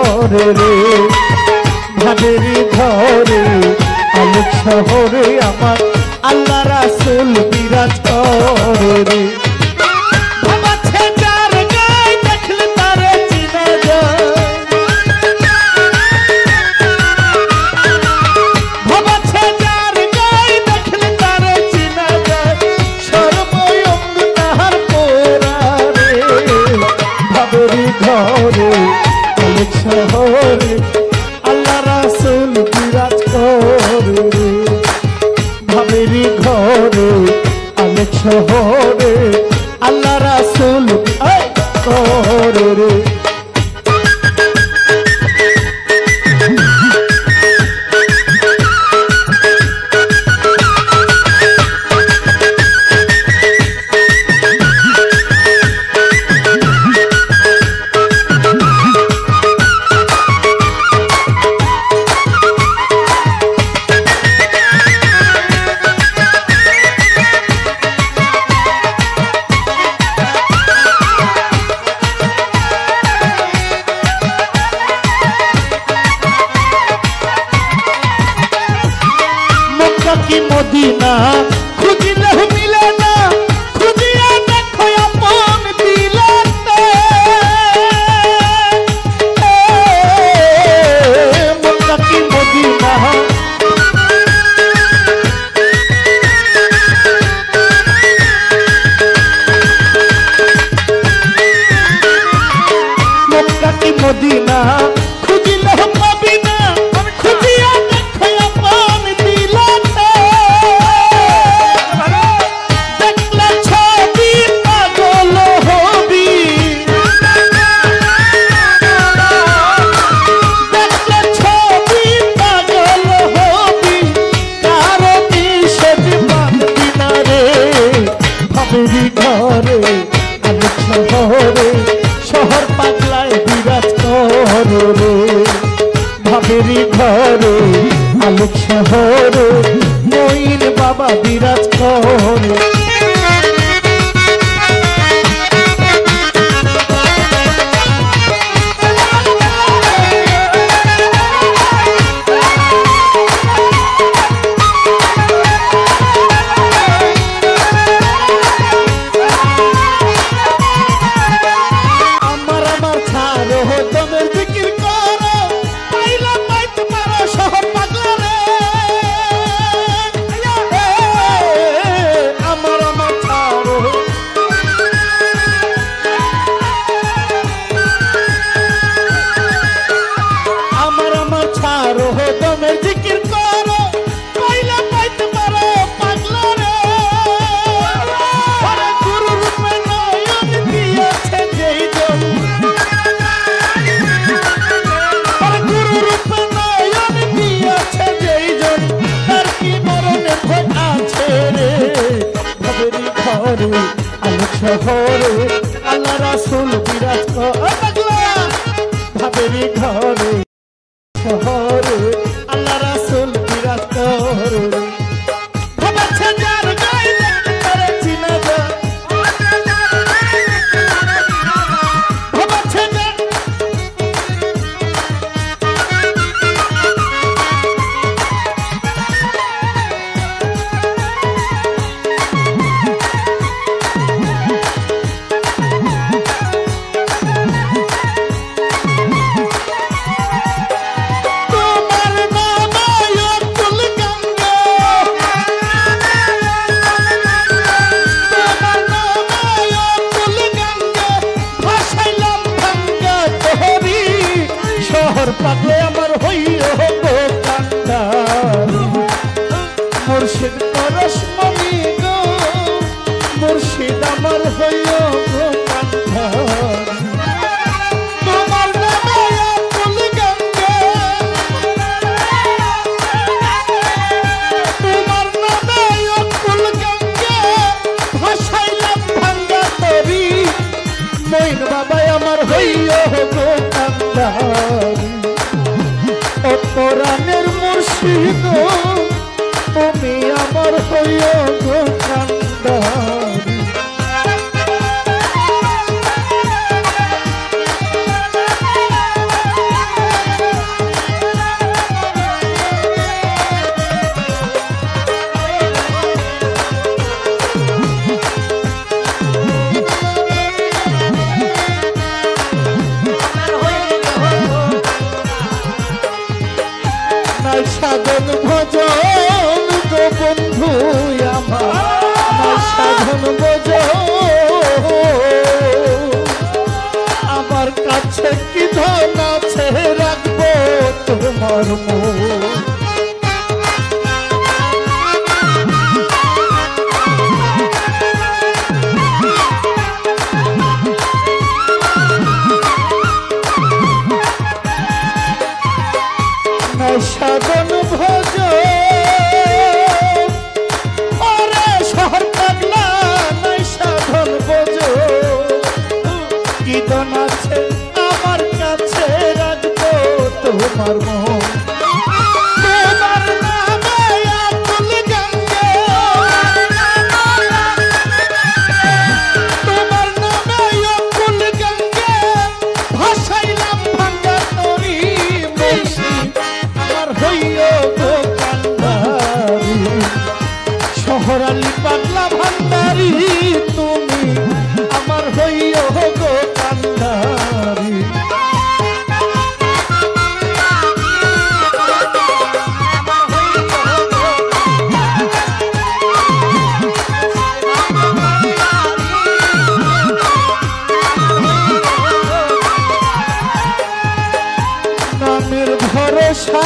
ঘরে রে ভাবেরি ঘরে আলোক শহরে আমার আল্লাহ রাসূল বিরাজ করে রে ঘরে আলোক শহরে আল্লাহ রাসূল বিরাজ করে রে ভাবেরি ঘরে আলোক শহরে আল্লাহ রাসূল করে রে কি মদিনা খুঁজিলে মিলে না খুঁজিয়া দেখো আপন দিলতে মক্কা কি মদিনা মক্কা কি মদিনা খুঁজিলে পাবি না খুঁজিয়া দেখো আপন দিলতে ঘরে আলোক শহরে শহর পাগলায় বিরাজ করে রে ভাবেরি ঘরে আলোক শহরে মঈন বাবা বিরাজ করে আলোক শহরে আল্লাহ রাসূল বিরাজ করে ভাবেরি ঘরে শহরে আল্লাহ রাসূল বিরাজ করে ভাবাচ্ছে যার গায়ে দেখতে পারে চিনা যায় ভাবাচ্ছে পাগলে আমার হইও গো কান্দার মুর্শিদ পরশমণি গো মুর্শিদ আমার হইও গো কান্দার তোমার নামে ফুল গঙ্গে তোমার নামে ফুল গঙ্গে ভাসাইলাম ভাঙ্গা তরি মঈন বাবা আমার হইও গো কান্দার কোরআনের মুর্শিদ তুমি আমার হইও গো কান্দার সাধন ভজন গো বন্ধু আমার সাধন ভজন আমার কাছে কি ধন আছে রাখবো তোমার মন সাধন ভজ ওরে শহর পাগলা নাই সাধন ভজ কি ধন আছে আমার কাছে রাখবো তোমার মন তোমার নামে আকুল গঙ্গে তোমার নামে আকুল গঙ্গে ভাসাইলাম ভাঙ্গা তরি বংশী শহরালি পাগলা ভান্ডারি তুমি আমার হইও গো কান্ডারি নামের ভরসা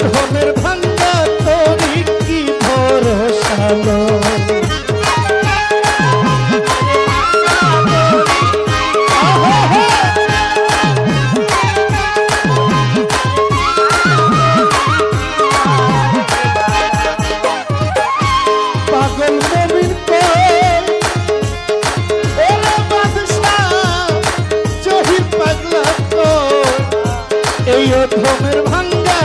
ধনের ভাঙ্গা তরি কি ভরসা পাগল নবীন ওরা বাদশাহ জহির পাগলা তো এই ধনের ভাঙ্গা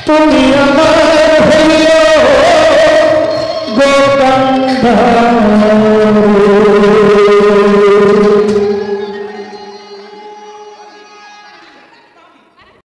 তুমি আমার হইও গো কান্ডারি ভরসা